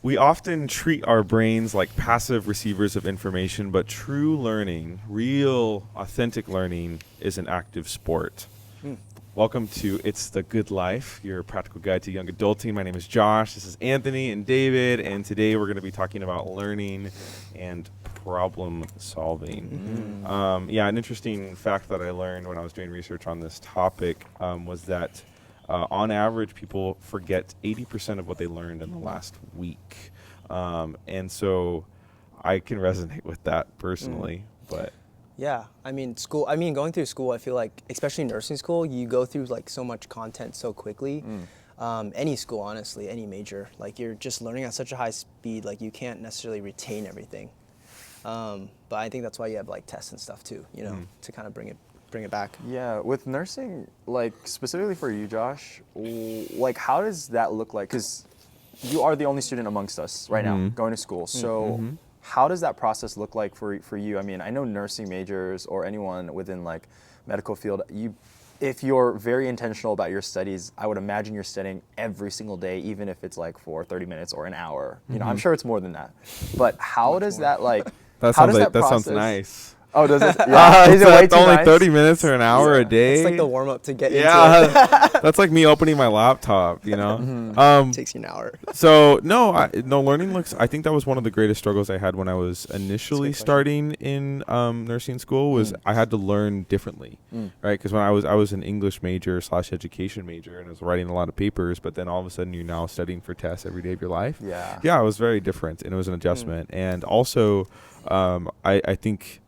We often treat our brains like passive receivers of information, but true learning, real, authentic learning, is an active sport. Welcome to It's the Good Life, your practical guide to young adulting. My name is Josh. This is Anthony and David, and today we're going to be talking about learning and problem solving. An interesting fact that I learned when I was doing research on this topic was that on average, people forget 80% of what they learned in the last week. And so I can resonate with that personally, but... Yeah, going through school, I feel like, especially nursing school, you go through like so much content so quickly. Any school, honestly, any major, like you're just learning at such a high speed, like you can't necessarily retain everything. But I think that's why you have like tests and stuff too, to kind of bring it back. Yeah, with nursing, like specifically for you, Josh, like how does that look like? Because you are the only student amongst us right now going to school. So how does that process look like for you? I mean, I know nursing majors or anyone within like medical field, if you're very intentional about your studies, I would imagine you're studying every single day, even if it's like for 30 minutes or an hour. You know, I'm sure it's more than that. But how does that like? That how sounds does like, that process, sounds nice. Oh, does it? Yeah. Is it way That's too only nice? 30 minutes or an hour a day. It's like the warm up to get into it. That's like me opening my laptop, you know? Takes you an hour. So learning looks, I think that was one of the greatest struggles I had when I was initially starting in nursing school was I had to learn differently, right? Because when I was an English major / education major and I was writing a lot of papers, but then all of a sudden you're now studying for tests every day of your life. Yeah, it was very different and it was an adjustment. And also, I think,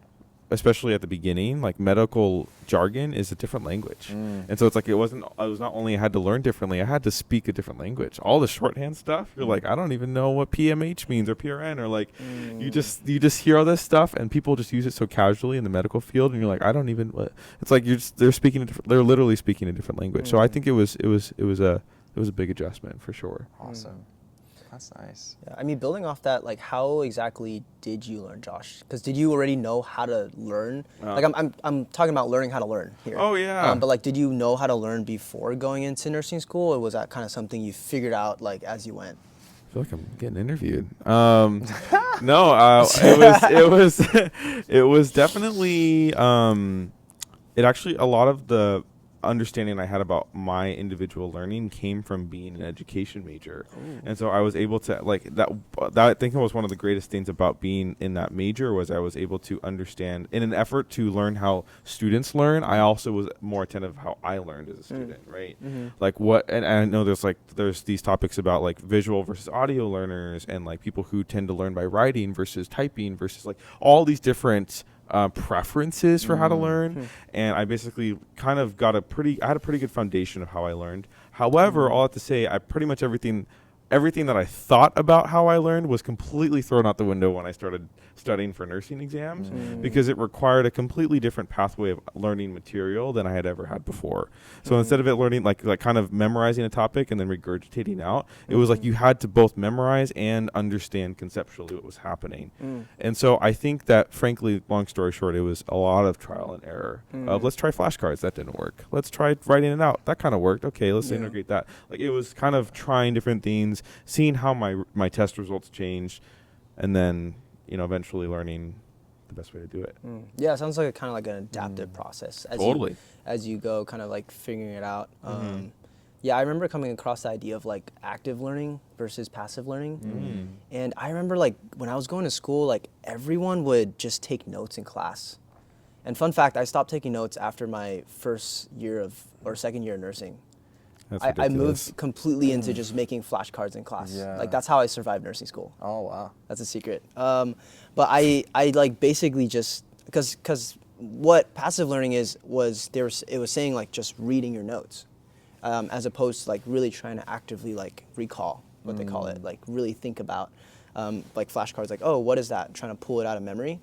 especially at the beginning, like medical jargon is a different language. And so it's like, it was not only I had to learn differently, I had to speak a different language. All the shorthand stuff, you're like, I don't even know what PMH means or PRN or like, you just hear all this stuff and people just use it so casually in the medical field. And you're like, I don't even, it's like they're literally speaking a different language. So I think it was a big adjustment for sure. Awesome. That's nice. Yeah, I mean, building off that, like, how exactly did you learn, Josh? Because did you already know how to learn? Like, I'm talking about learning how to learn here. Oh, yeah. But like, did you know how to learn before going into nursing school, or was that kind of something you figured out like as you went? I feel like I'm getting interviewed. It was definitely, it actually, a lot of the understanding I had about my individual learning came from being an education major. And so I was able to like that I think was one of the greatest things about being in that major was I was able to understand in an effort to learn how students learn. I also was more attentive how I learned as a student, right? Like and I know there's these topics about like visual versus audio learners and like people who tend to learn by writing versus typing versus like all these different preferences for how to learn, and I basically kind of I had a pretty good foundation of how I learned. However, all I have to say, I pretty much everything that I thought about how I learned was completely thrown out the window when I started studying for nursing exams because it required a completely different pathway of learning material than I had ever had before. So instead of it learning like kind of memorizing a topic and then regurgitating out, it was like you had to both memorize and understand conceptually what was happening. And so I think that, frankly, long story short, it was a lot of trial and error of let's try flashcards. That didn't work. Let's try writing it out. That kind of worked. Okay, let's integrate that. Like it was kind of trying different things, seeing how my test results changed, and then eventually learning the best way to do it. Yeah, it sounds like kind of like an adaptive process as you go, kind of like figuring it out. Yeah, I remember coming across the idea of like active learning versus passive learning. And I remember like when I was going to school, like everyone would just take notes in class. And fun fact, I stopped taking notes after my second year of nursing. I moved completely into just making flashcards in class. Yeah. Like that's how I survived nursing school. Oh, wow. That's a secret. But I like basically just because what passive learning it was saying like just reading your notes, as opposed to like really trying to actively like recall what they call it, like really think about. Like flashcards, like, oh, what is that? Trying to pull it out of memory,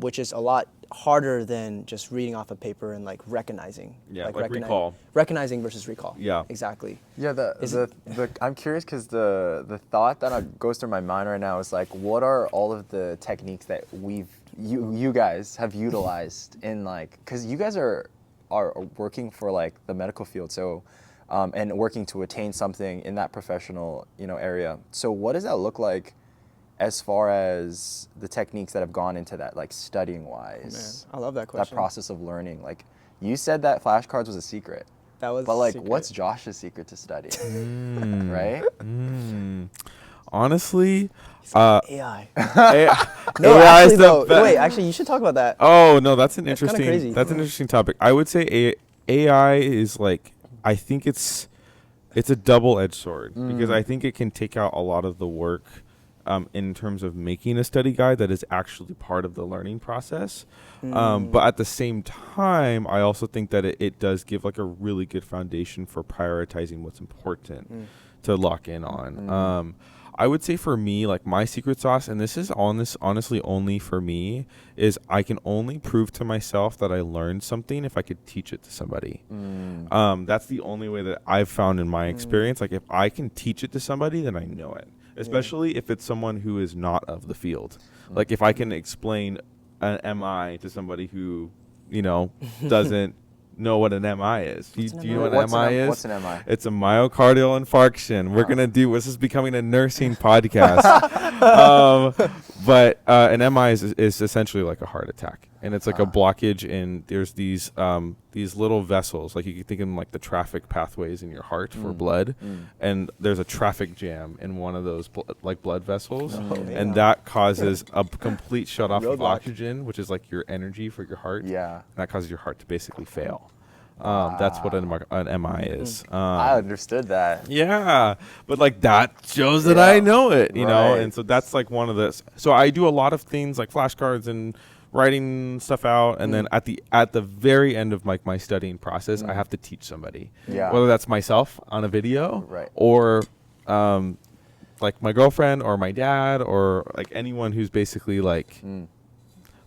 which is a lot harder than just reading off a paper and like recognizing. Yeah, like recall. Recognizing versus recall. Yeah. Exactly. Yeah, I'm curious because the thought that goes through my mind right now is like, what are all of the techniques that you guys have utilized in like, because you guys are working for like the medical field, so and working to attain something in that professional, area. So what does that look like as far as the techniques that have gone into that, like studying wise? Man, I love that question. That process of learning. Like, you said that flashcards was a secret. That was But like, secret. what's Josh's secret to study? Right? Honestly, AI. AI No, AI is actually, the though. be- Wait, actually, you should talk about that. Oh no, that's an That's kinda interesting. crazy. That's an interesting topic. I would say AI is like. I think it's a double-edged sword because I think it can take out a lot of the work in terms of making a study guide that is actually part of the learning process. But at the same time, I also think that it does give like a really good foundation for prioritizing what's important to lock in on. I would say for me, like my secret sauce, and this is honestly only for me, is I can only prove to myself that I learned something if I could teach it to somebody. That's the only way that I've found in my experience. Like if I can teach it to somebody, then I know it. Especially if it's someone who is not of the field. Like if I can explain an MI to somebody who, doesn't know what an MI is. Do you know what an MI is? What's an MI? It's a myocardial infarction. We're gonna do. This is becoming a nursing podcast. But an MI is essentially like a heart attack, and it's like a blockage in. There's these little vessels, like you can think of them like the traffic pathways in your heart for blood, and there's a traffic jam in one of those blood vessels, and that causes a complete shut off of oxygen, which is like your energy for your heart. Yeah. And that causes your heart to basically fail. That's what an MI is. I understood that. Yeah, but like that shows that I know it, you know, Right. and so that's like one of the. So I do a lot of things like flashcards and writing stuff out, and then at the very end of like my studying process, I have to teach somebody. Yeah. Whether that's myself on a video, Right. or like my girlfriend or my dad or like anyone who's basically like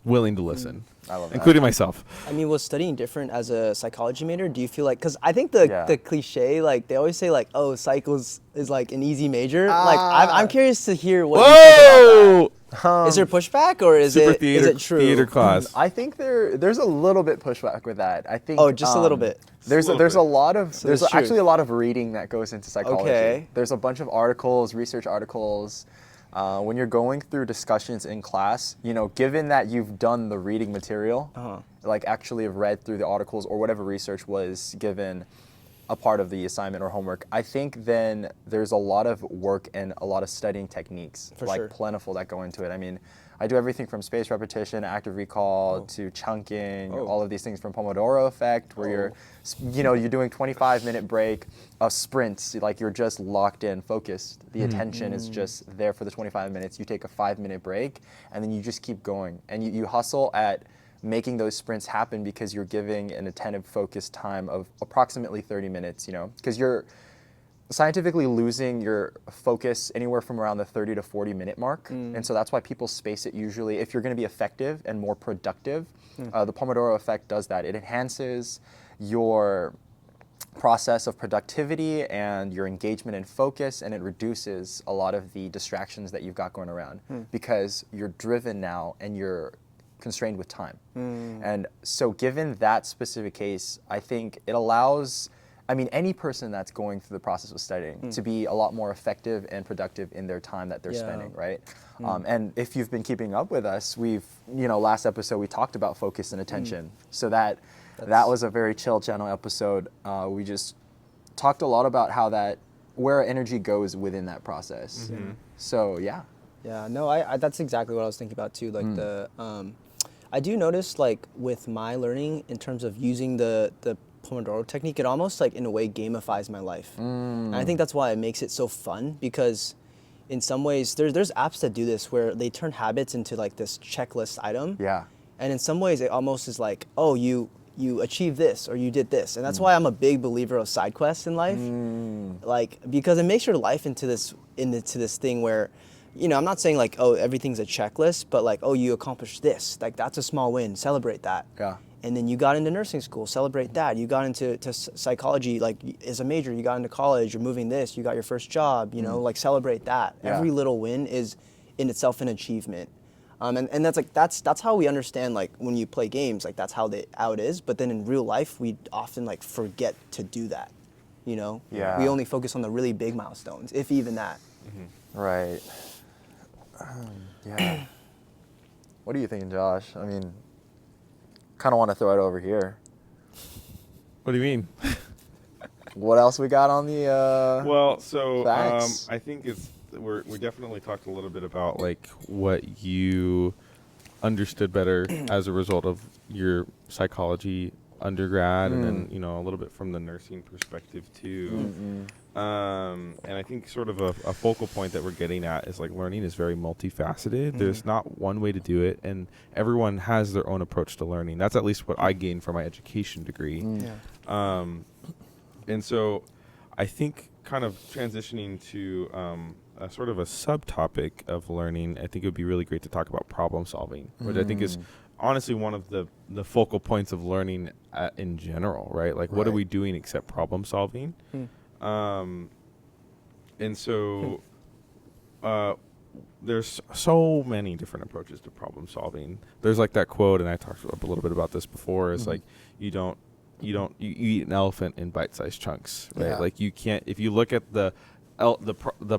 willing to listen. I love that. Including myself. I mean, was studying different as a psychology major? Do you feel like, because I think the cliche, like they always say like, oh, psych is like an easy major. Like I'm curious to hear what you think about that. Is there pushback or is Super it true? theater class. I think there's a little bit pushback with that. I think. Oh, just a little bit. There's Just a a little lot of there's it's actually true. a lot of reading that goes into psychology. Okay. There's a bunch of articles, research articles. When you're going through discussions in class, given that you've done the reading material, like actually have read through the articles or whatever research was given a part of the assignment or homework, I think then there's a lot of work and a lot of studying techniques, For like sure. plentiful, that go into it. I mean, I do everything from spaced repetition, active recall, to chunking, all of these things, from Pomodoro effect, where you're doing 25-minute break, a sprint, like you're just locked in, focused. The attention is just there for the 25 minutes. You take a 5-minute break, and then you just keep going. And you hustle at making those sprints happen because you're giving an attentive, focused time of approximately 30 minutes, because you're scientifically losing your focus anywhere from around the 30 to 40 minute mark. And so that's why people space it usually. If you're going to be effective and more productive, the Pomodoro effect does that. It enhances your process of productivity and your engagement and focus, and it reduces a lot of the distractions that you've got going around because you're driven now and you're constrained with time. And so given that specific case, I think it allows any person that's going through the process of studying to be a lot more effective and productive in their time that they're spending, right? And if you've been keeping up with us, last episode we talked about focus and attention. So that was a very chill channel episode. We just talked a lot about where our energy goes within that process. So yeah. Yeah, no, I that's exactly what I was thinking about too. Like I do notice like with my learning in terms of using the Pomodoro technique, it almost like in a way gamifies my life. And I think that's why it makes it so fun, because in some ways there's apps that do this where they turn habits into like this checklist item. Yeah. And in some ways it almost is like, oh, you achieved this or you did this. And that's why I'm a big believer of side quests in life. Like, because it makes your life into this thing where, I'm not saying like, oh, everything's a checklist, but like, oh, you accomplished this. Like, that's a small win. Celebrate that. Yeah. And then you got into nursing school. Celebrate that. You got into psychology, like as a major. You got into college. You're moving this. You got your first job. Like celebrate that. Yeah. Every little win is in itself an achievement. And that's like that's how we understand, like when you play games, like that's how it is. But then in real life, we often like forget to do that. you know? Yeah. We only focus on the really big milestones, if even that. Right. Yeah. What are you thinking, Josh? I mean, kind of want to throw it over here. What do you mean? What else we got on the Well, so facts? I think we definitely talked a little bit about like what you understood better as a result of your psychology undergrad, and then a little bit from the nursing perspective too. And I think sort of a focal point that we're getting at is like learning is very multifaceted. There's not one way to do it, and everyone has their own approach to learning. That's at least what I gained from my education degree. Yeah. And so I think kind of transitioning to a sort of a subtopic of learning, I think it would be really great to talk about problem solving, which I think is honestly one of the focal points of learning in general, right? Like, what are we doing except problem solving? And so there's so many different approaches to problem solving. There's like that quote, and I talked a little bit about this before, is like, you eat an elephant in bite-sized chunks, right? Yeah. Like, you can't, if you look at the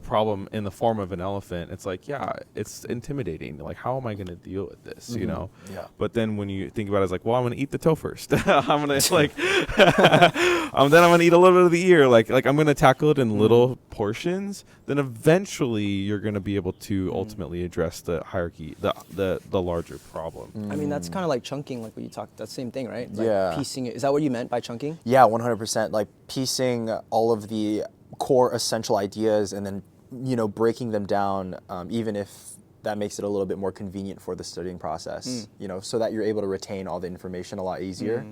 problem in the form of an elephant, it's like, yeah, it's intimidating. Like, how am I going to deal with this, you know? Yeah. But then when you think about it, it's like, well, I'm going to eat the toe first. I'm going to like, then I'm going to eat a little bit of the ear. Like I'm going to tackle it in little portions. Then eventually you're going to be able to ultimately address the hierarchy, the larger problem. I mean, that's kind of like chunking, like what you talked, that same thing, right? Like Yeah. piecing it. Is that what you meant by chunking? Yeah, 100%. Like piecing all of the core essential ideas and then, breaking them down, even if that makes it a little bit more convenient for the studying process, so that you're able to retain all the information a lot easier.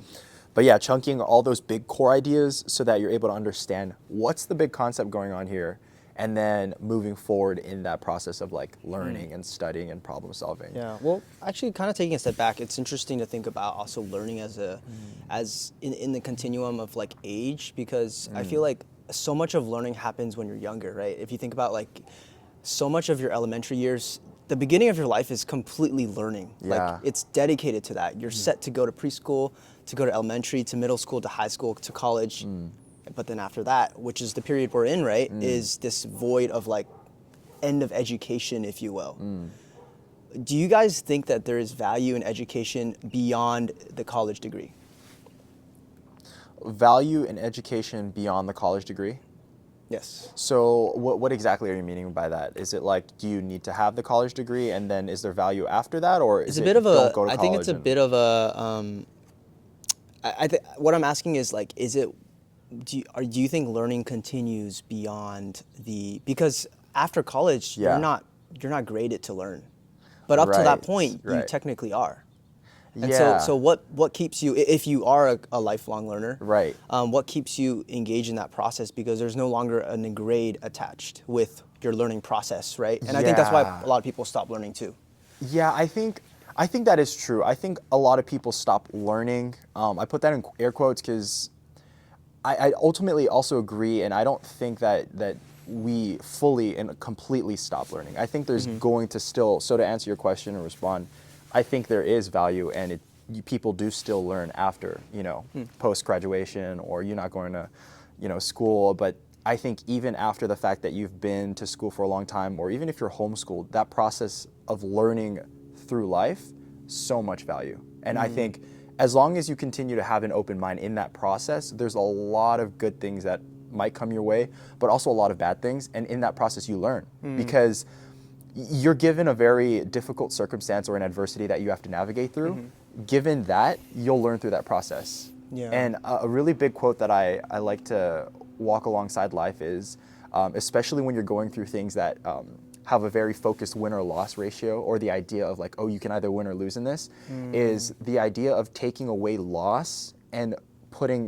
But yeah, chunking all those big core ideas so that you're able to understand what's the big concept going on here, and then moving forward in that process of like learning and studying and problem solving. Yeah. Well, actually, kind of taking a step back, it's interesting to think about also learning as in the continuum of like age, because I feel like so much of learning happens when you're younger, right? If you think about like so much of your elementary years, the beginning of your life is completely learning. Yeah. Like it's dedicated to that. You're set to go to preschool, to go to elementary, to middle school, to high school, to college. But then after that, which is the period we're in, right, is this void of like end of education, if you will. Do you guys think that there is value in education beyond the college degree? Value in education beyond the college degree? Yes. So what exactly are you meaning by that? Is it like, do you need to have the college degree and then is there value after that, or is It's a it bit of a, don't go to I think it's a college bit of a, what I'm asking is like, is it, do you think learning continues beyond because after college, Yeah. you're not graded to learn. But up to that Right, point, you right. technically are. And Yeah. so what keeps you, if you are a lifelong learner, Right. what keeps you engaged in that process? Because there's no longer a grade attached with your learning process, right? And I think that's why Yeah. a lot of people stop learning too. Yeah, I think that is true. I think a lot of people stop learning. I put that in air quotes because I ultimately also agree, and I don't think that we fully and completely stop learning. I think there's going to still, so to answer your question and respond, I think there is value, and people do still learn after, post-graduation, or you're not going to, school. But I think even after the fact that you've been to school for a long time, or even if you're homeschooled, that process of learning through life, so much value. And I think as long as you continue to have an open mind in that process, there's a lot of good things that might come your way, but also a lot of bad things. And in that process, you learn because you're given a very difficult circumstance or an adversity that you have to navigate through. Given that, you'll learn through that process. Yeah. And a really big quote that I like to walk alongside life is, especially when you're going through things that have a very focused win or loss ratio, or the idea of like, oh, you can either win or lose in this, is the idea of taking away loss and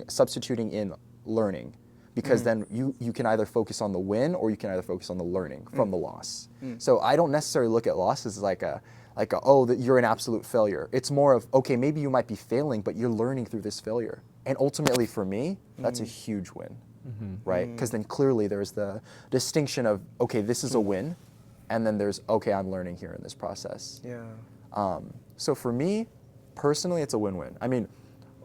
substituting in learning. Because then you can either focus on the win, or you can either focus on the learning from the loss. So I don't necessarily look at loss as like that you're an absolute failure. It's more of, okay, maybe you might be failing, but you're learning through this failure. And ultimately for me, that's a huge win, right? Because then clearly there's the distinction of, okay, this is a win, and then there's, okay, I'm learning here in this process. Yeah. So for me, personally, it's a win-win. I mean,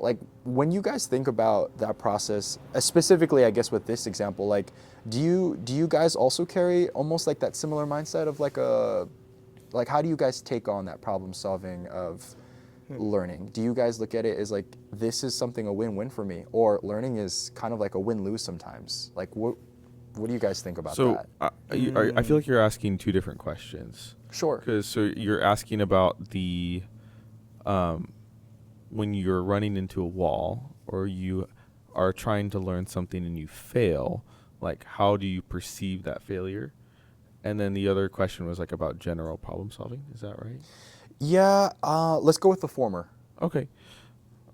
like when you guys think about that process, specifically, I guess with this example, like, do you guys also carry almost like that similar mindset of like how do you guys take on that problem solving of learning? Do you guys look at it as like, this is something a win-win for me, or learning is kind of like a win-lose sometimes? Like, what do you guys think about that? So I feel like you're asking two different questions. Sure. Because so you're asking about the when you're running into a wall or you are trying to learn something and you fail, like how do you perceive that failure? And then the other question was like about general problem solving. Is that right? Yeah. Let's go with the former. Okay.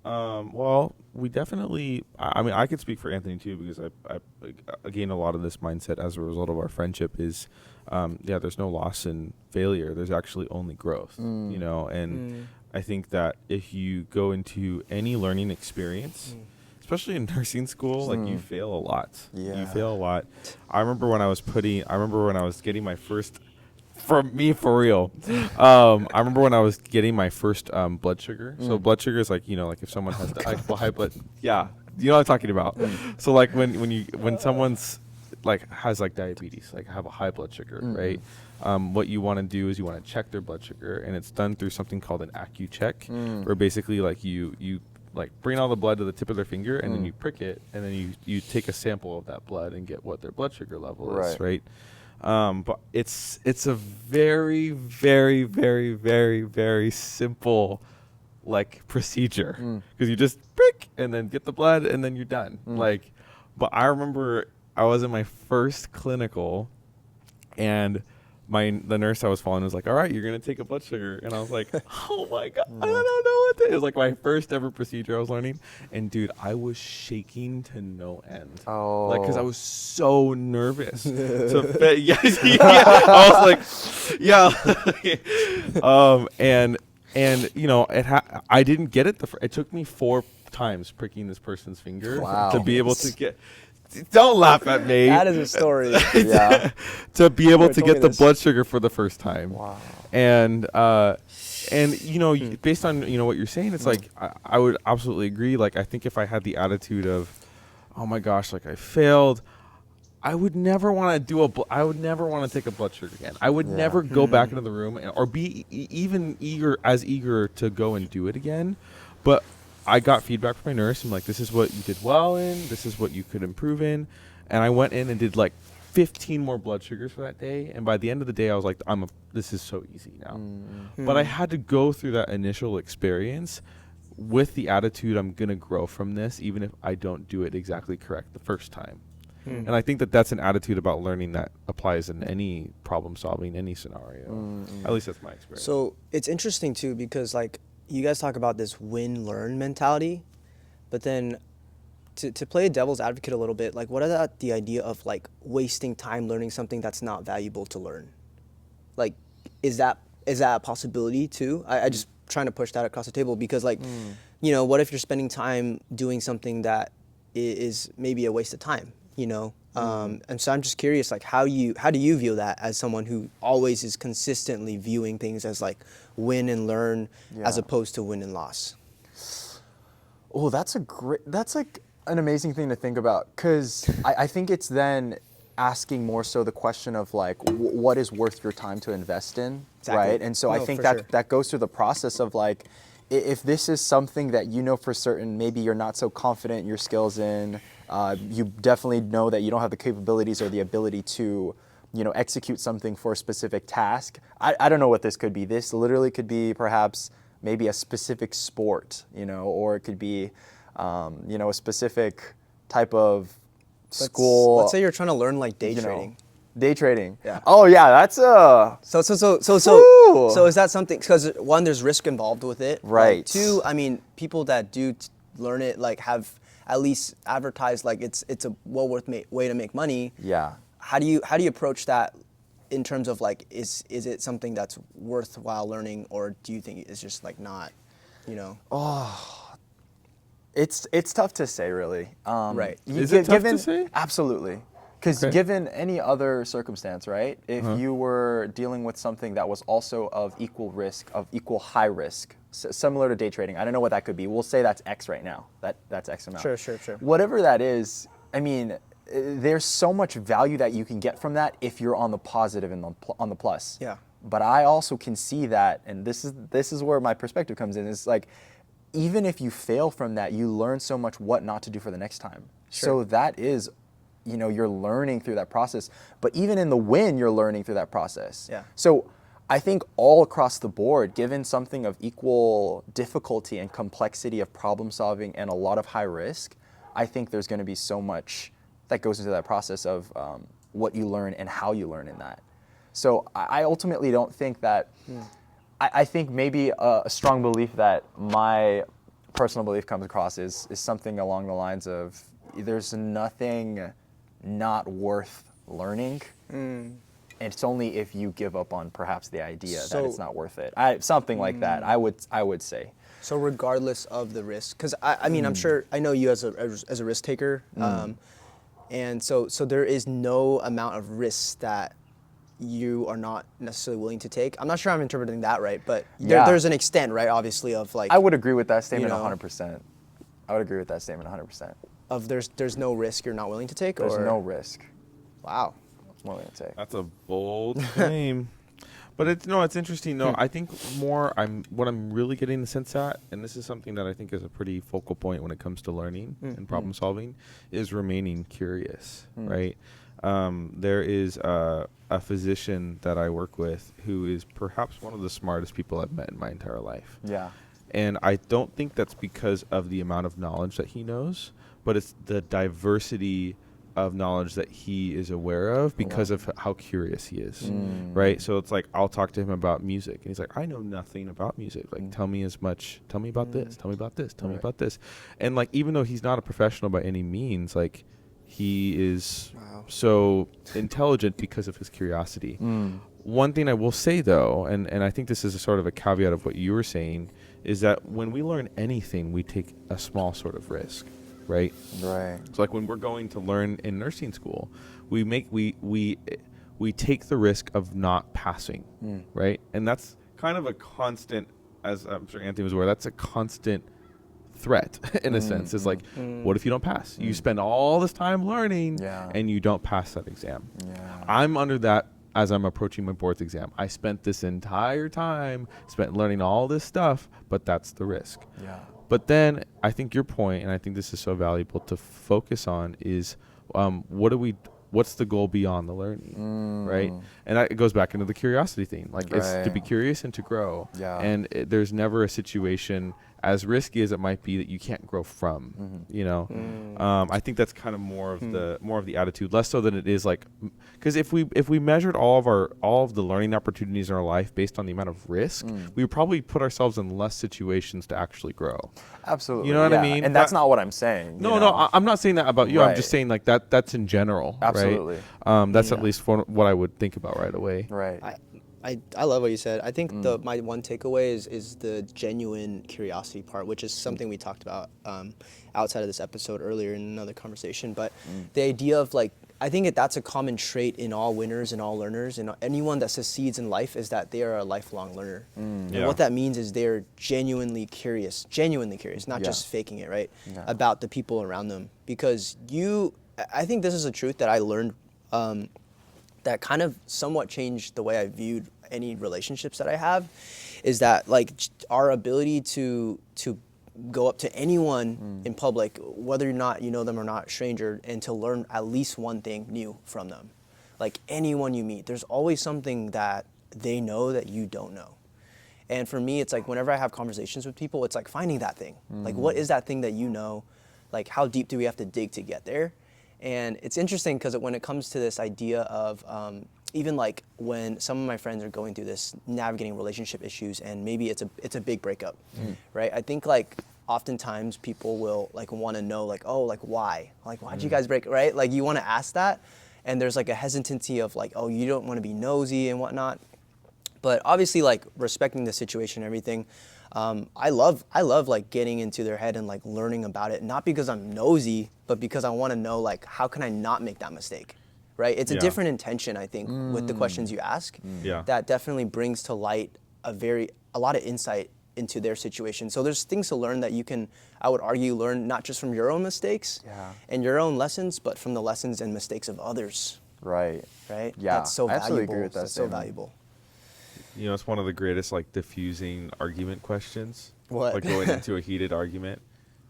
Well, we definitely, I mean, I could speak for Anthony too, because I gained a lot of this mindset as a result of our friendship is, there's no loss in failure. There's actually only growth, you know, and I think that if you go into any learning experience, especially in nursing school, like you fail a lot. Yeah. You fail a lot. I remember when I was getting my first, for real. I remember when I was getting my first blood sugar. So blood sugar is like, you know, like if someone has high blood, yeah, you know what I'm talking about. So like when someone's like has like diabetes, like have a high blood sugar, right? What you want to do is you want to check their blood sugar, and it's done through something called an AccuCheck, where basically like you like bring all the blood to the tip of their finger, and then you prick it, and then you take a sample of that blood and get what their blood sugar level is, right? But it's a very, very, very, very, very simple like procedure, because you just prick and then get the blood and then you're done. Like, but I remember I was in my first clinical, and the nurse I was following was like, all right, you're going to take a blood sugar. And I was like, oh my God, I don't know what it was like my first ever procedure I was learning. And dude, I was shaking to no end. Oh. Like, cause I was so nervous. Yeah, I was like, yeah. And you know, I didn't get it. It took me 4 times pricking this person's finger to be able to get. Don't laugh at me. That is a story. Yeah. To be able to get the blood sugar for the first time. Wow. And you know, based on, you know, what you're saying, it's like I would absolutely agree. Like, I think if I had the attitude of, oh my gosh, like I failed, I would never want to I would never want to take a blood sugar again. I would never go back into the room or be even eager to go and do it again. But I got feedback from my nurse, and like, this is what you did well in, this is what you could improve in. And I went in and did like 15 more blood sugars for that day. And by the end of the day, I was like, this is so easy now. But I had to go through that initial experience with the attitude, I'm going to grow from this, even if I don't do it exactly correct the first time. And I think that that's an attitude about learning that applies in any problem solving, any scenario. At least that's my experience. So it's interesting too, because like, you guys talk about this win-learn mentality, but then to play devil's advocate a little bit, like what about the idea of like wasting time learning something that's not valuable to learn? Like, is that a possibility too? I just trying to push that across the table, because like, you know, what if you're spending time doing something that is maybe a waste of time, you know? And so I'm just curious, like how do you view that as someone who always is consistently viewing things as like win and learn as opposed to win and loss? Oh, that's like an amazing thing to think about, because I think it's then asking more so the question of like, what is worth your time to invest in, right? And so I think that goes through the process of like, if this is something that you know for certain, maybe you're not so confident in your skills in, you definitely know that you don't have the capabilities or the ability to, you know, execute something for a specific task. I don't know what this could be. This literally could be perhaps maybe a specific sport, you know, or it could be, you know, a specific type of school. Let's say you're trying to learn like day trading. Day trading. Yeah. Oh yeah, that's a. So is that something? Because one, there's risk involved with it. Right. Two, I mean, people that do learn it like have at least advertised like it's a well worth way to make money. Yeah. How do you approach that in terms of like is it something that's worthwhile learning, or do you think it's just like not, you know? Oh, it's tough to say really. Right. Is it tough to say? Absolutely. Because given any other circumstance, right? If you were dealing with something that was also of equal risk, of equal high risk, similar to day trading, I don't know what that could be. We'll say that's X right now. That's X amount. Sure. Whatever that is, I mean, there's so much value that you can get from that if you're on the positive and on the plus. Yeah. But I also can see that, and this is where my perspective comes in. Is like, even if you fail from that, you learn so much what not to do for the next time. Sure. So that is, you're learning through that process. But even in the win, you're learning through that process. Yeah. So I think all across the board, given something of equal difficulty and complexity of problem solving and a lot of high risk, I think there's going to be so much that goes into that process of what you learn and how you learn in that. So I ultimately don't think that, I think maybe a strong belief that my personal belief comes across is something along the lines of, there's nothing not worth learning. And it's only if you give up on perhaps the idea that it's not worth it. Something like that, I would say. So regardless of the risk, because I mean, I'm sure, I know you as a risk taker, and so there is no amount of risk that you are not necessarily willing to take. I'm not sure I'm interpreting that right, but there's an extent, right, obviously, of like... I would agree with that statement 100%. I would agree with that statement 100%. Of there's no risk you're not willing to take? There's no risk. Wow. Willing to take. That's a bold claim. But it's interesting. No, I think what I'm really getting the sense at, and this is something that I think is a pretty focal point when it comes to learning and problem solving, is remaining curious, right? There is a physician that I work with who is perhaps one of the smartest people I've met in my entire life. Yeah. And I don't think that's because of the amount of knowledge that he knows, but it's the diversity of knowledge that he is aware of because of how curious he is, right? So it's like, I'll talk to him about music, and he's like, I know nothing about music. Like, tell me about this, tell me about this, tell me about this. And like, even though he's not a professional by any means, like, he is so intelligent because of his curiosity. One thing I will say, though, and I think this is a sort of a caveat of what you were saying, is that when we learn anything, we take a small sort of risk. Right. So like when we're going to learn in nursing school, we take the risk of not passing, right? And that's kind of a constant, as I'm sure Anthony was aware, that's a constant threat in a sense. It's like, what if you don't pass? You spend all this time learning and you don't pass that exam. I'm under that as I'm approaching my board's exam. I spent this entire time learning all this stuff, but that's the risk. But then I think your point, and I think this is so valuable to focus on, is what's the goal beyond the learning, right? And it goes back into the curiosity thing. Like, it's to be curious and to grow. And there's never a situation, as risky as it might be, that you can't grow from. I think that's kind of more of the attitude, less so than it is like, because if we measured all of the learning opportunities in our life based on the amount of risk, we would probably put ourselves in less situations to actually grow. Absolutely. You know what I mean? And that's not what I'm saying. No, I'm not saying that about you. I'm just saying like that's in general. Absolutely. Right? That's at least what I would think about right away. Right. I love what you said. I think my one takeaway is the genuine curiosity part, which is something we talked about outside of this episode earlier in another conversation. But the idea of like, I think that's a common trait in all winners and all learners, and anyone that succeeds in life is that they are a lifelong learner. And what that means is they're genuinely curious, not just faking it, right? About the people around them. Because I think this is a truth that I learned that kind of somewhat changed the way I viewed any relationships that I have, is that like our ability to go up to anyone in public, whether or not you know them or not, stranger, and to learn at least one thing new from them. Like anyone you meet, there's always something that they know that you don't know. And for me, it's like whenever I have conversations with people, it's like finding that thing. Like, what is that thing that you know? Like, how deep do we have to dig to get there? And it's interesting because when it comes to this idea of even like when some of my friends are going through this navigating relationship issues, and maybe it's a big breakup, right? I think like oftentimes people will like want to know like, oh, like why'd you guys break, right? Like you want to ask that, and there's like a hesitancy of like, oh, you don't want to be nosy and whatnot. But obviously, like respecting the situation and everything, I love like getting into their head and like learning about it, not because I'm nosy, but because I want to know like how can I not make that mistake. right? It's a Yeah. different intention, I think, with the questions you ask. Yeah. That definitely brings to light a lot of insight into their situation. So there's things to learn that you can, I would argue, learn not just from your own mistakes and your own lessons, but from the lessons and mistakes of others. Right. Right? Yeah. That's so I absolutely valuable. agree with that That's so statement. valuable. You know, it's one of the greatest like diffusing argument questions. What? Like going into a heated argument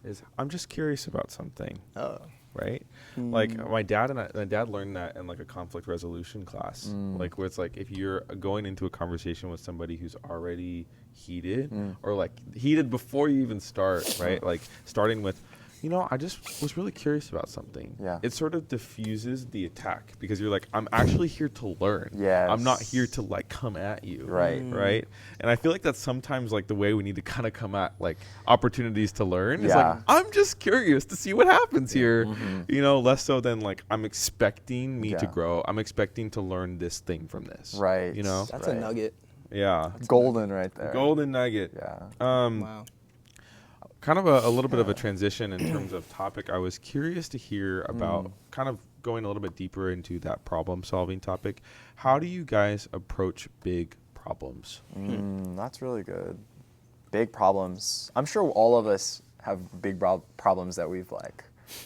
is, I'm just curious about something. Oh. Right? Like my dad learned that in like a conflict resolution class. Like where it's like if you're going into a conversation with somebody who's already heated or like heated before you even start, right? Like starting with, you know, I just was really curious about something. Yeah. It sort of diffuses the attack because you're like, I'm actually here to learn. Yes. I'm not here to like come at you. Right. Right. And I feel like that's sometimes like the way we need to kind of come at like opportunities to learn. It's Yeah. like, I'm just curious to see what happens here. You know, less so than like, I'm expecting me to Yeah. grow. I'm expecting to learn this thing from this. Right. You know? That's Right. a nugget. Yeah. Golden right there. Golden nugget. Yeah. Wow. Kind of a little bit of a transition in terms of topic. I was curious to hear about kind of going a little bit deeper into that problem solving topic. How do you guys approach big problems? That's really good. Big problems. I'm sure all of us have big problems that we've like,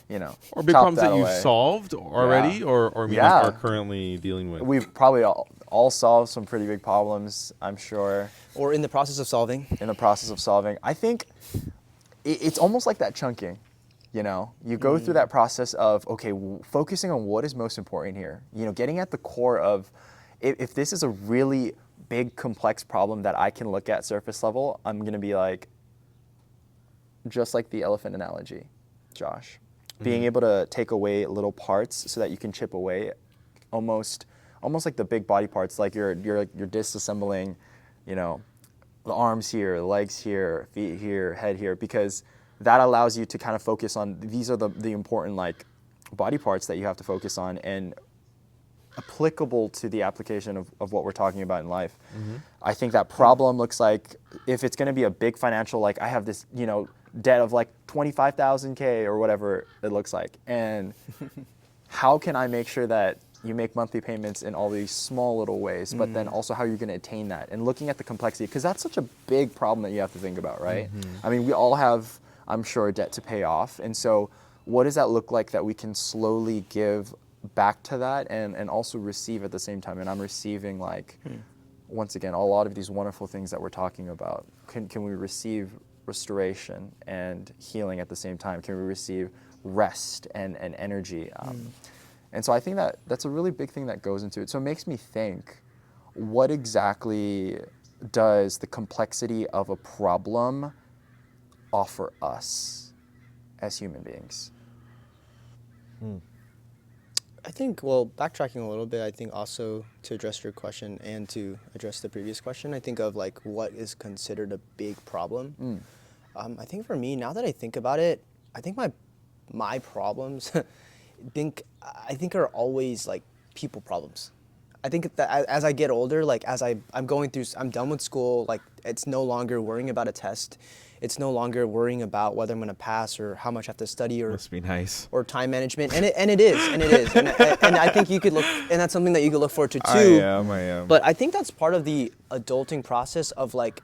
you know, Or big chopped problems that you've away. solved already Yeah. or maybe Yeah. are currently dealing with? We've probably all solved some pretty big problems, I'm sure, Or in the process of solving. in the process of solving. I think it's almost like that chunking, you know? You go through that process of, okay, focusing on what is most important here. You know, getting at the core of, if this is a really big, complex problem that I can look at surface level, I'm going to be like, just like the elephant analogy, Josh. Being able to take away little parts so that you can chip away almost like the big body parts, like you're disassembling, you know, the arms here, the legs here, feet here, head here, because that allows you to kind of focus on, these are the important like body parts that you have to focus on and applicable to the application of what we're talking about in life. I think that problem looks like, if it's going to be a big financial, like I have this, you know, debt of like 25,000 K or whatever it looks like. And how can I make sure that you make monthly payments in all these small little ways, but then also how you're going to attain that, and looking at the complexity, because that's such a big problem that you have to think about, right? I mean, we all have, I'm sure, a debt to pay off. And so what does that look like that we can slowly give back to that and also receive at the same time? And I'm receiving like, once again, a lot of these wonderful things that we're talking about. Can we receive restoration and healing at the same time? Can we receive rest and energy? And so I think that that's a really big thing that goes into it. So it makes me think, what exactly does the complexity of a problem offer us as human beings? I think, well, backtracking a little bit, I think also to address your question and to address the previous question, I think of like what is considered a big problem. I think for me, now that I think about it, I think my problems I think are always like people problems. I think that as I get older, like as I'm done with school, like it's no longer worrying about a test. It's no longer worrying about whether I'm going to pass or how much I have to study or Must be nice. or time management. And it is. And I think you could and that's something that you could look forward to too. I am. But I think that's part of the adulting process of like,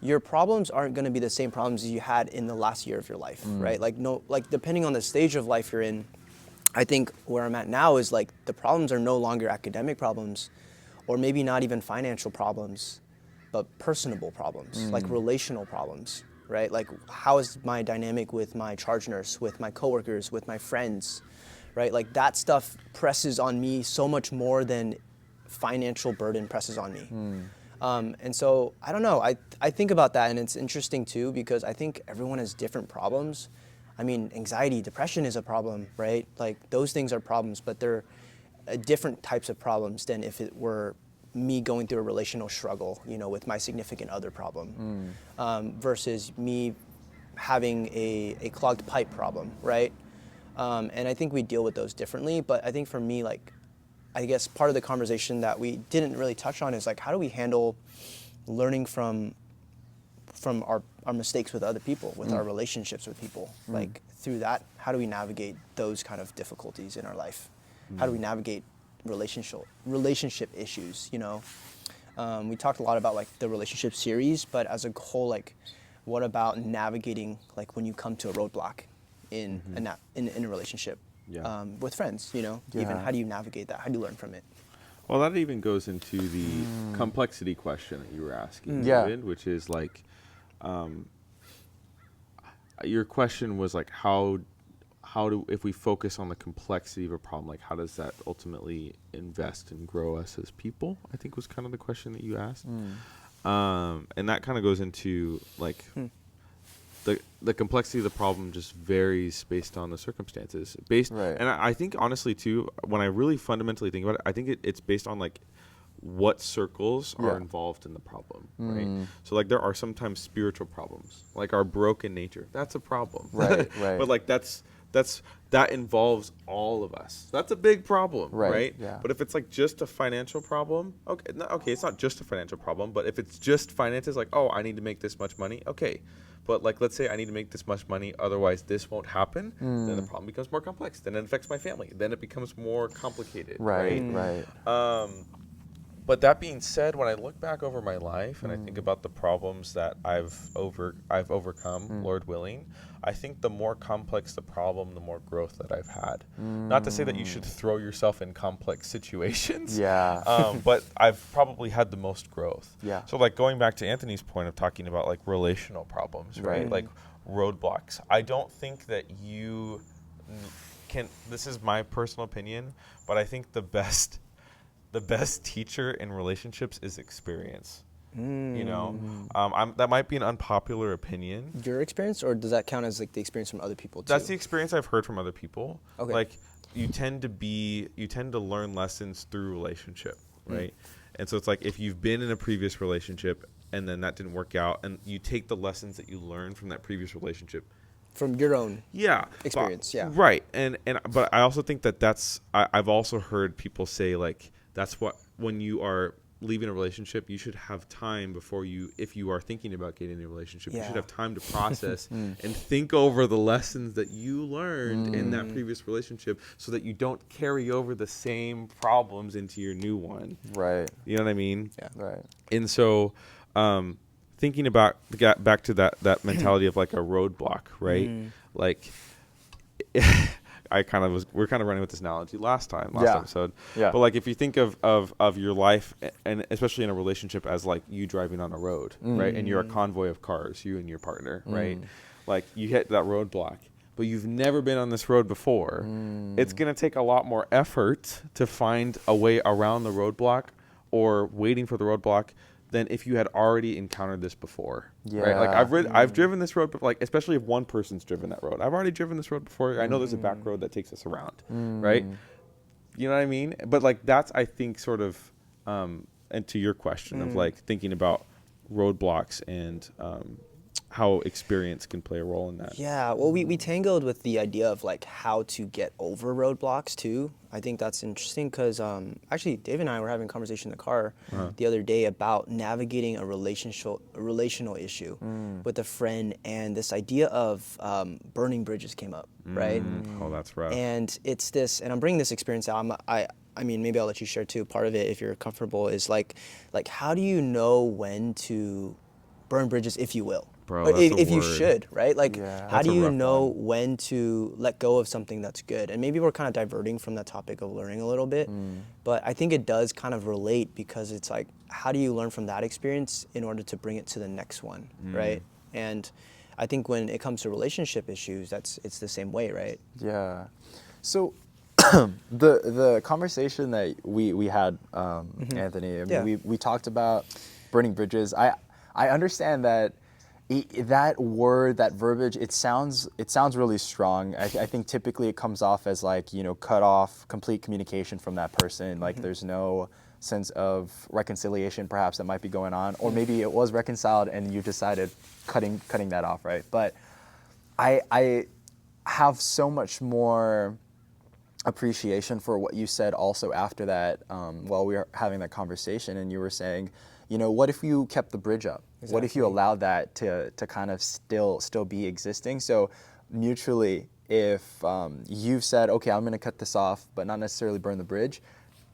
your problems aren't going to be the same problems as you had in the last year of your life, right? Like depending on the stage of life you're in, I think where I'm at now is like the problems are no longer academic problems, or maybe not even financial problems, but personable problems, like relational problems, right? Like how is my dynamic with my charge nurse, with my coworkers, with my friends, right? Like that stuff presses on me so much more than financial burden presses on me. And so I don't know, I think about that, and it's interesting too, because I think everyone has different problems. I mean, anxiety, depression is a problem, right? Like those things are problems, but they're different types of problems than if it were me going through a relational struggle, you know, with my significant other problem, versus me having a clogged pipe problem, right? And I think we deal with those differently, but I think for me, like, I guess part of the conversation that we didn't really touch on is like, how do we handle learning from our mistakes with other people, with our relationships with people? Like through that, how do we navigate those kind of difficulties in our life? How do we navigate relationship issues, you know. We talked a lot about like the relationship series, but as a whole, like, what about navigating like when you come to a roadblock in a relationship with friends, you know? Even how do you navigate that? How do you learn from it? Well, that even goes into the complexity question that you were asking, David, which is like, your question was like, how do, if we focus on the complexity of a problem, like how does that ultimately invest and grow us as people? I think was kind of the question that you asked. And that kind of goes into like the complexity of the problem just varies based on the circumstances. And I think honestly too, when I really fundamentally think about it, I think it's based on like what circles are involved in the problem, right? So like there are sometimes spiritual problems, like our broken nature. That's a problem, right? But like that involves all of us. That's a big problem, right? Yeah. But if it's like just a financial problem, okay, it's not just a financial problem, but if it's just finances, like, oh, I need to make this much money, okay. But like, let's say I need to make this much money, otherwise this won't happen, then the problem becomes more complex. Then it affects my family. Then it becomes more complicated, right? But that being said, when I look back over my life and I think about the problems that I've overcome, Lord willing, I think the more complex the problem, the more growth that I've had. Not to say that you should throw yourself in complex situations, but I've probably had the most growth. So like going back to Anthony's point of talking about like relational problems, right? Like roadblocks. I don't think that you can, this is my personal opinion, but I think the best teacher in relationships is experience. You know, that might be an unpopular opinion. Your experience, or does that count as like the experience from other people too? That's the experience I've heard from other people. Okay. Like you tend to learn lessons through relationship, right? And so it's like if you've been in a previous relationship and then that didn't work out, and you take the lessons that you learned from that previous relationship. From your own experience, Right. But I also think I've also heard people say like, that's what, when you are leaving a relationship, you should have time before if you are thinking about getting in a relationship, you should have time to process and think over the lessons that you learned in that previous relationship so that you don't carry over the same problems into your new one. Right. You know what I mean? Yeah. Right. And so, thinking about, back to that mentality of like a roadblock, right? Like, we're kind of running with this analogy last episode. Yeah. But like if you think of your life, and especially in a relationship, as like you driving on a road, right? And you're a convoy of cars, you and your partner, right? Like you hit that roadblock, but you've never been on this road before. It's going to take a lot more effort to find a way around the roadblock or waiting for the roadblock than if you had already encountered this before, right? Like I've driven this road, but like especially if one person's driven that road, I've already driven this road before. I know there's a back road that takes us around, right? You know what I mean? But like that's, I think, sort of, and to your question of like thinking about roadblocks and how experience can play a role in that. Yeah, well, we tangled with the idea of like how to get over roadblocks too. I think that's interesting because actually Dave and I were having a conversation in the car the other day about navigating a relational issue with a friend, and this idea of burning bridges came up, right? Oh, that's rough. And it's this, and I'm bringing this experience out. I mean, maybe I'll let you share too. Part of it, if you're comfortable, is like how do you know when to burn bridges, if you will? Bro, if you should, right? Like, how do you know when to let go of something that's good? And maybe we're kind of diverting from the topic of learning a little bit, but I think it does kind of relate, because it's like, how do you learn from that experience in order to bring it to the next one, right? And I think when it comes to relationship issues, it's the same way, right? Yeah. So the conversation that we had, Anthony, I mean, we talked about burning bridges. I understand that that word, that verbiage, it sounds really strong. I think typically it comes off as like, you know, cut off complete communication from that person. Like there's no sense of reconciliation perhaps that might be going on, or maybe it was reconciled and you decided cutting that off, right? But I have so much more appreciation for what you said also after that, while we were having that conversation, and you were saying, you know, what if you kept the bridge up? Exactly. What if you allowed that to kind of still be existing? So mutually, if you've said, okay, I'm going to cut this off, but not necessarily burn the bridge,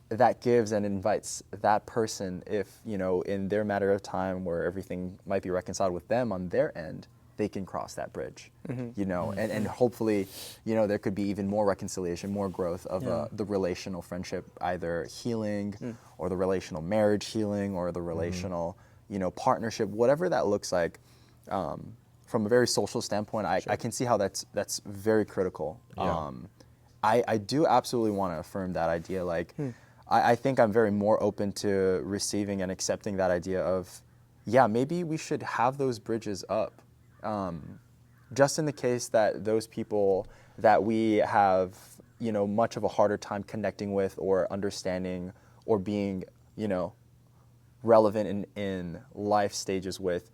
that gives and invites that person, if, you know, in their matter of time where everything might be reconciled with them on their end, they can cross that bridge, you know, and hopefully, you know, there could be even more reconciliation, more growth of the relational friendship, either healing or the relational marriage healing or the relational, you know, partnership, whatever that looks like. From a very social standpoint, I can see how that's very critical. Yeah. I do absolutely want to affirm that idea. Like, I think I'm very more open to receiving and accepting that idea of, yeah, maybe we should have those bridges up. Just in the case that those people that we have, you know, much of a harder time connecting with or understanding or being, you know, relevant in life stages with,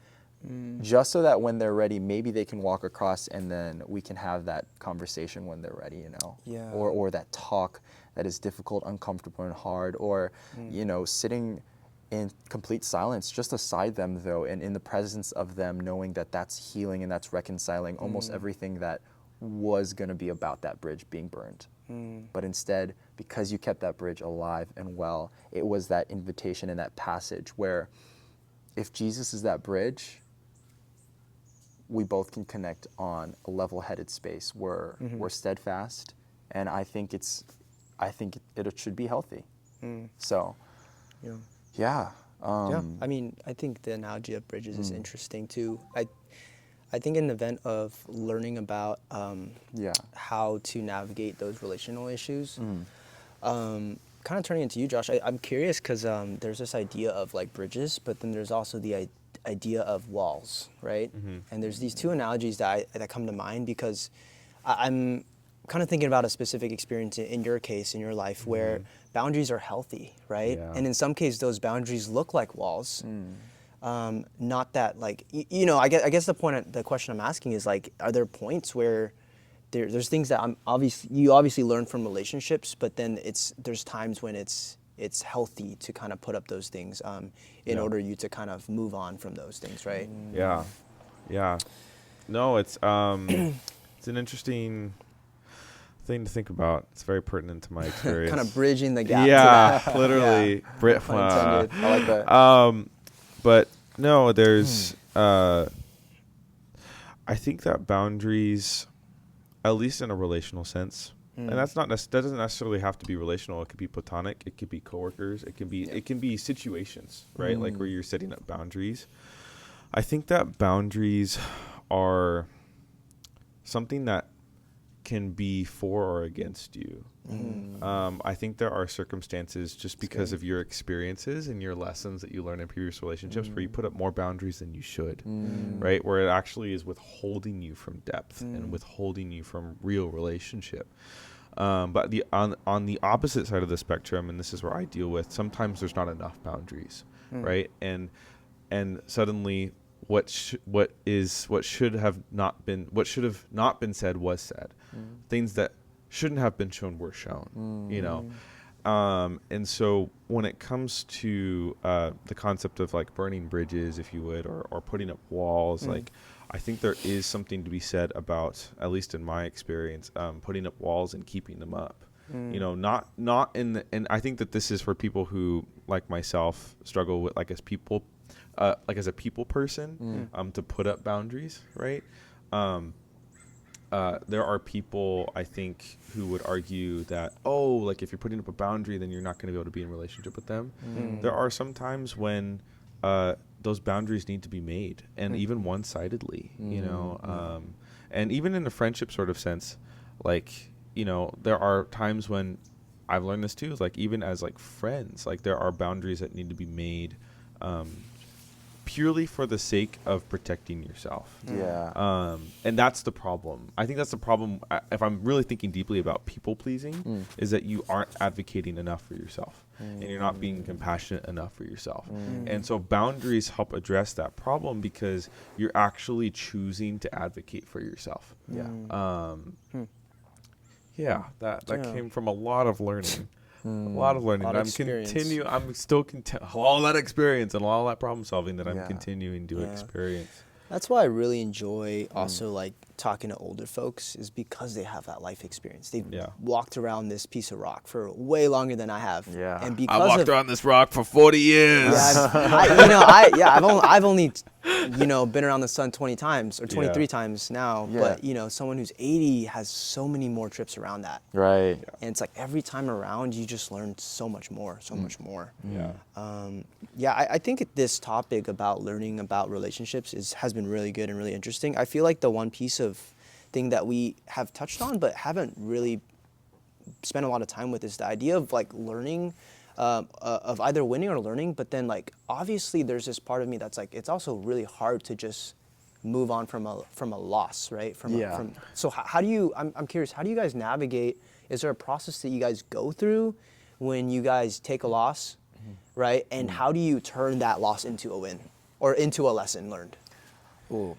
just so that when they're ready, maybe they can walk across and then we can have that conversation when they're ready, you know, or that talk that is difficult, uncomfortable, and hard, or, you know, sitting in complete silence, just aside them though, and in the presence of them, knowing that that's healing and that's reconciling almost everything that was going to be about that bridge being burned. But instead, because you kept that bridge alive and well, it was that invitation and that passage where if Jesus is that bridge, we both can connect on a level-headed space where we're steadfast, and I think it should be healthy. So, yeah. I mean, I think the analogy of bridges is interesting too. I think in the event of learning about how to navigate those relational issues, kind of turning into you, Josh, I'm curious because there's this idea of like bridges, but then there's also the idea of walls, right? And there's these two analogies that come to mind because I'm kind of thinking about a specific experience in your case, in your life, where boundaries are healthy, right? Yeah. And in some cases, those boundaries look like walls. Not that like, you know, I guess the question I'm asking is like, are there points where there's things that you obviously learn from relationships, but then there's times when it's healthy to kind of put up those things in order you to kind of move on from those things, right? Yeah. No, it's it's an interesting thing to think about. It's very pertinent to my experience. Kind of bridging the gap. Yeah, literally. Pun intended. I like that. But no, there's I think that boundaries, at least in a relational sense, and that doesn't necessarily have to be relational. It could be platonic. It could be coworkers. It can be situations, right? Like where you're setting up boundaries. I think that boundaries are something that can be for or against you. I think there are circumstances just because of your experiences and your lessons that you learn in previous relationships where you put up more boundaries than you should, right? Where it actually is withholding you from depth and withholding you from real relationship. But on the opposite side of the spectrum, and this is where I deal with, sometimes there's not enough boundaries, right? And suddenly what should have not been said was said. Things that shouldn't have been shown were shown, you know. And so when it comes to the concept of like burning bridges, if you would, or putting up walls, like I think there is something to be said about, at least in my experience, putting up walls and keeping them up. You know, not in the, and I think that this is for people who, like myself, struggle with as a people person, to put up boundaries, right? There are people, I think, who would argue that, if you're putting up a boundary, then you're not going to be able to be in a relationship with them. There are some times when those boundaries need to be made, and even one-sidedly, you know. And even in a friendship sort of sense, there are times when I've learned this too, even as friends, there are boundaries that need to be made purely for the sake of protecting yourself. Yeah. And that's the problem. I think that's the problem, if I'm really thinking deeply about people pleasing, is that you aren't advocating enough for yourself, and you're not being compassionate enough for yourself. And so boundaries help address that problem because you're actually choosing to advocate for yourself. That came from a lot of learning. A lot of learning. I'm still all that experience and all that problem solving that I'm continuing to experience. That's why I really enjoy also like talking to older folks, is because they have that life experience. They've walked around this piece of rock for way longer than I have. Yeah. And because I walked around this rock for 40 years. Yeah, I've only been around the sun 20 times or 23 times now. Yeah. But someone who's 80 has so many more trips around that. Right. And it's like every time around, you just learn so much more. Yeah. I think this topic about learning about relationships has been really good and really interesting. I feel like the one piece of thing that we have touched on but haven't really spent a lot of time with is the idea of like learning, of either winning or learning. But then like obviously there's this part of me that's like, it's also really hard to just move on from a loss, right? So how do you? I'm curious. How do you guys navigate? Is there a process that you guys go through when you guys take a loss, right? And how do you turn that loss into a win or into a lesson learned? Ooh.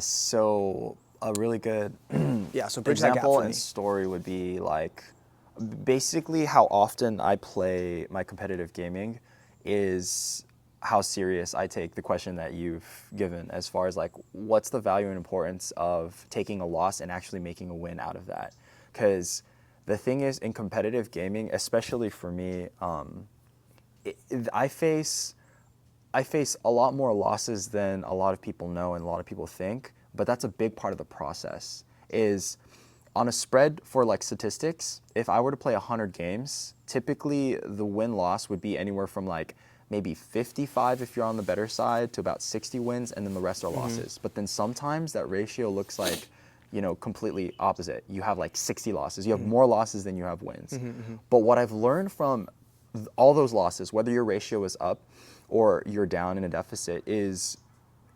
So a really good so bridge that gap example for and me. story would be like basically how often I play my competitive gaming is how serious I take the question that you've given as far as like what's the value and importance of taking a loss and actually making a win out of that. Because the thing is, in competitive gaming, especially for me, I face a lot more losses than a lot of people know and a lot of people think, but that's a big part of the process. Is on a spread for like statistics, if I were to play 100 games, typically the win-loss would be anywhere from like maybe 55 if you're on the better side to about 60 wins, and then the rest are losses. But then sometimes that ratio looks like, completely opposite. You have like 60 losses. You have more losses than you have wins. But what I've learned from all those losses, whether your ratio is up or you're down in a deficit, is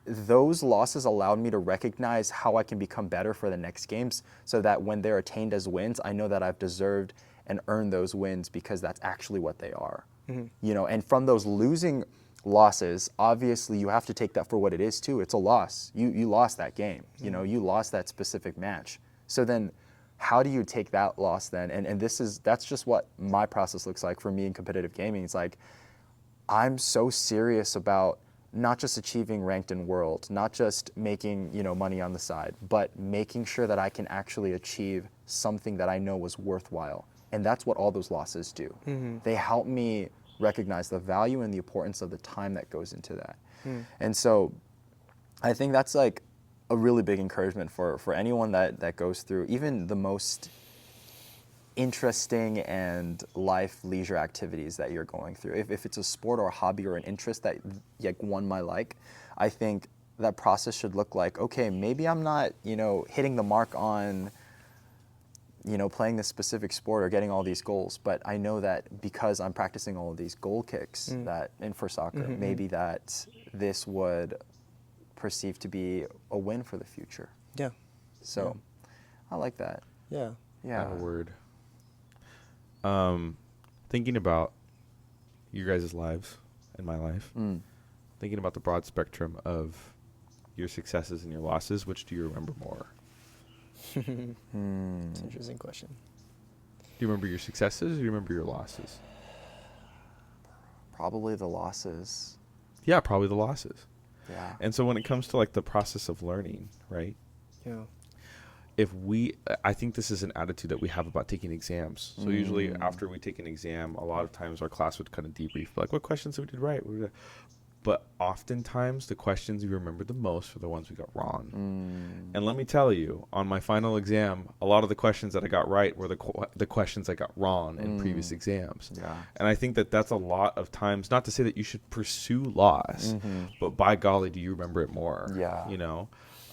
those losses allowed me to recognize how I can become better for the next games, so that when they're attained as wins, I know that I've deserved and earned those wins because that's actually what they are. And from those losing losses, obviously you have to take that for what it is too. It's a loss. You lost that game. You lost that specific match. So then how do you take that loss then? And that's just what my process looks like for me in competitive gaming. It's like, I'm so serious about not just achieving ranked in world, not just making, money on the side, but making sure that I can actually achieve something that I know was worthwhile. And that's what all those losses do. They help me recognize the value and the importance of the time that goes into that. And so I think that's like a really big encouragement for anyone that goes through even the most interesting and leisure activities that you're going through. If it's a sport or a hobby or an interest that one might like, I think that process should look like, okay, maybe I'm not, hitting the mark on, playing this specific sport or getting all these goals, but I know that because I'm practicing all of these goal kicks for soccer, maybe that this would perceive to be a win for the future. Yeah. So I like that. Yeah. Yeah. A word. Thinking about your guys' lives and my life, thinking about the broad spectrum of your successes and your losses, which do you remember more? It's an interesting question. Do you remember your successes or do you remember your losses? Probably the losses. Yeah, probably the losses. Yeah. And so when it comes to like the process of learning, right? Yeah. I think this is an attitude that we have about taking exams. So usually after we take an exam, a lot of times our class would kind of debrief, like what questions we did right. But oftentimes the questions we remember the most are the ones we got wrong. And let me tell you, on my final exam, a lot of the questions that I got right were the questions I got wrong in previous exams. Yeah. And I think that that's a lot of times, not to say that you should pursue loss, but by golly, do you remember it more? Yeah.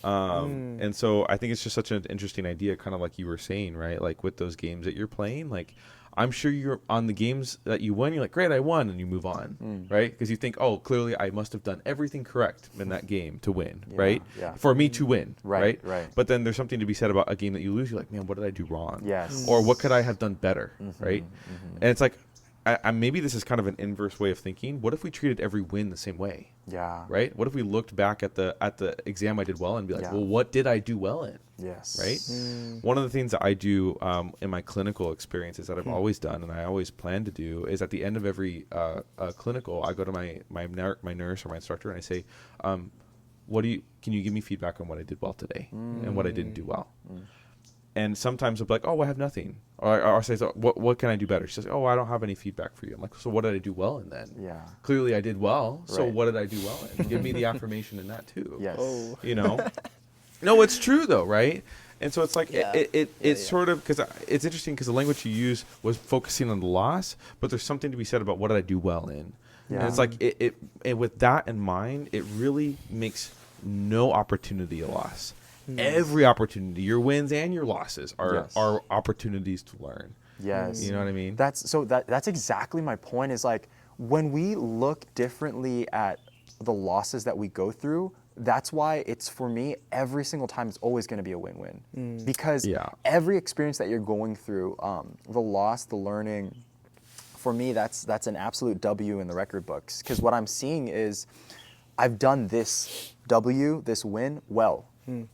And so I think it's just such an interesting idea, kind of like you were saying, right? Like with those games that you're playing, like I'm sure you're on the games that you won, you're like, great, I won, and you move on, right? Because you think, oh, clearly I must have done everything correct in that game to win, right? Yeah. For me to win, Right. But then there's something to be said about a game that you lose. You're like, man, what did I do wrong? Yes. Or what could I have done better, right? And it's like, I maybe this is kind of an inverse way of thinking. What if we treated every win the same way? Yeah. Right? What if we looked back at the exam I did well and be like, well, what did I do well in? Yes. Right? One of the things that I do in my clinical experiences that I've always done and I always plan to do is at the end of every clinical, I go to my nurse or my instructor and I say, can you give me feedback on what I did well today and what I didn't do well? And sometimes I'll be like, oh, I have nothing. Or I'll say, so what can I do better? She says, oh, I don't have any feedback for you. I'm like, so what did I do well in then? Yeah. Clearly I did well. So Right. what did I do well in? Give me the affirmation in that too. Yes. Oh. You know? No, it's true though, right? And so it's like, Yeah. it's sort of, because it's interesting because the language you use was focusing on the loss, but there's something to be said about what did I do well in. Yeah. And it's like, and with that in mind, it really makes no opportunity a loss. Every opportunity, your wins and your losses are opportunities to learn. Yes. You know what I mean? That's exactly my point, is like when we look differently at the losses that we go through, that's why it's, for me, every single time it's always going to be a win-win. Because every experience that you're going through, the loss, the learning, for me, that's an absolute W in the record books. Because what I'm seeing is I've done this win well.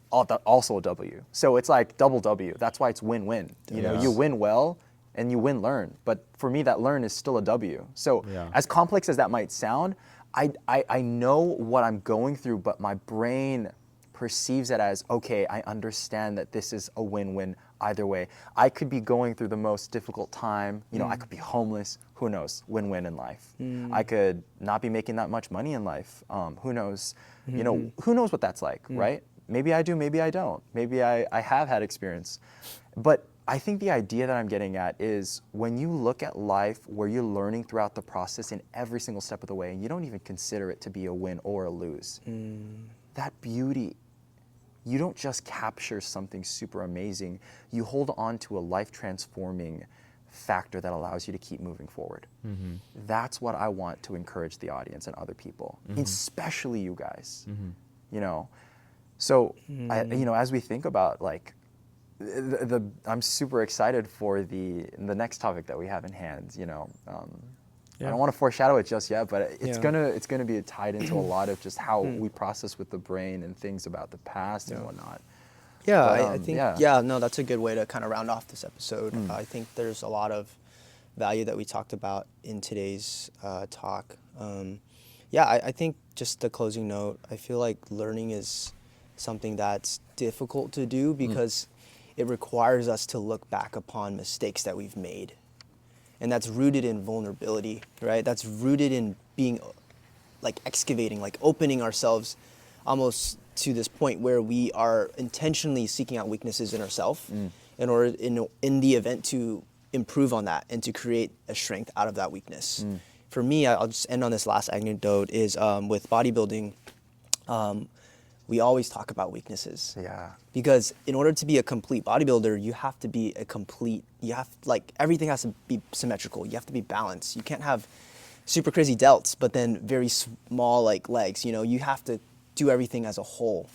Also a W. So it's like double W. That's why it's win-win. You know, you win well and you win learn. But for me, that learn is still a W. So as complex as that might sound, I know what I'm going through, but my brain perceives it as, okay, I understand that this is a win-win either way. I could be going through the most difficult time. You know, I could be homeless. Who knows? Win-win in life. I could not be making that much money in life. Who knows? You know, who knows what that's like, right? Maybe I do, maybe I don't. Maybe I have had experience. But I think the idea that I'm getting at is when you look at life where you're learning throughout the process in every single step of the way, and you don't even consider it to be a win or a lose, that beauty, you don't just capture something super amazing, you hold on to a life-transforming factor that allows you to keep moving forward. That's what I want to encourage the audience and other people, especially you guys, you know. So, as we think about like, I'm super excited for the next topic that we have in hand. You know, I don't want to foreshadow it just yet, but it's gonna be tied into a lot of just how we process with the brain and things about the past and whatnot. Yeah, But, I think no, that's a good way to kind of round off this episode. I think there's a lot of value that we talked about in today's talk. I think just the closing note, I feel like learning is something that's difficult to do because it requires us to look back upon mistakes that we've made. And that's rooted in vulnerability, right? That's rooted in being like excavating, like opening ourselves almost to this point where we are intentionally seeking out weaknesses in ourselves in order in the event to improve on that and to create a strength out of that weakness. For me, I'll just end on this last anecdote is with bodybuilding, we always talk about weaknesses. Yeah. Because in order to be a complete bodybuilder, you have to be everything has to be symmetrical. You have to be balanced. You can't have super crazy delts, but then very small like legs. You know, you have to do everything as a whole.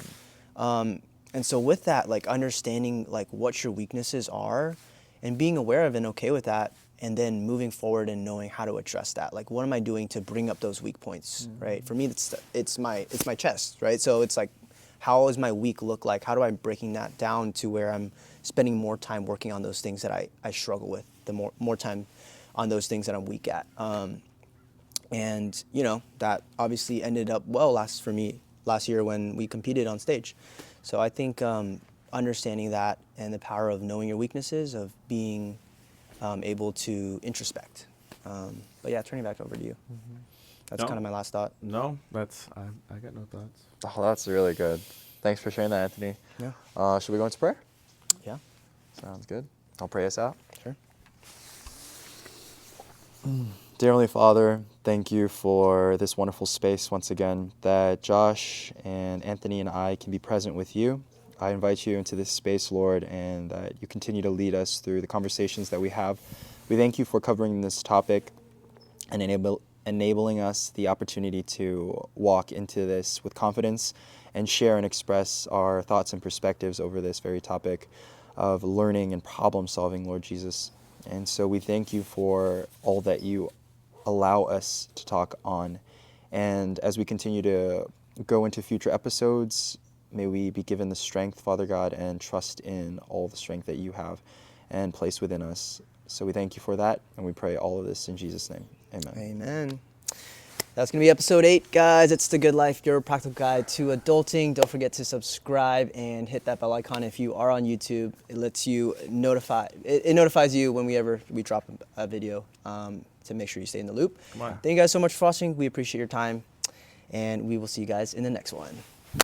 And so with that, like understanding like what your weaknesses are and being aware of and okay with that, and then moving forward and knowing how to address that. Like, what am I doing to bring up those weak points, right? For me, it's my chest, right? So it's like, how does my week look like? How do I breaking that down to where I'm spending more time working on those things that I struggle with, the more time on those things that I'm weak at. And, you know, that obviously ended up well last year when we competed on stage. So I think understanding that and the power of knowing your weaknesses, of being able to introspect. But yeah, turning back over to you. That's kind of my last thought. No, I got no thoughts. Oh, that's really good. Thanks for sharing that, Anthony. Yeah. Should we go into prayer? Yeah. Sounds good. I'll pray us out. Sure. Dear Heavenly Father, thank you for this wonderful space once again, that Josh and Anthony and I can be present with you. I invite you into this space, Lord, and that you continue to lead us through the conversations that we have. We thank you for covering this topic and enabling us the opportunity to walk into this with confidence and share and express our thoughts and perspectives over this very topic of learning and problem solving, Lord Jesus. And so we thank you for all that you allow us to talk on. And as we continue to go into future episodes, may we be given the strength, Father God, and trust in all the strength that you have and place within us. So we thank you for that, and we pray all of this in Jesus' name. Amen. Amen. That's going to be episode 8, guys. It's The Good Life, your practical guide to adulting. Don't forget to subscribe and hit that bell icon if you are on YouTube. It lets you it notifies you whenever we drop a video to make sure you stay in the loop. Come on. Thank you guys so much for watching. We appreciate your time, and we will see you guys in the next one.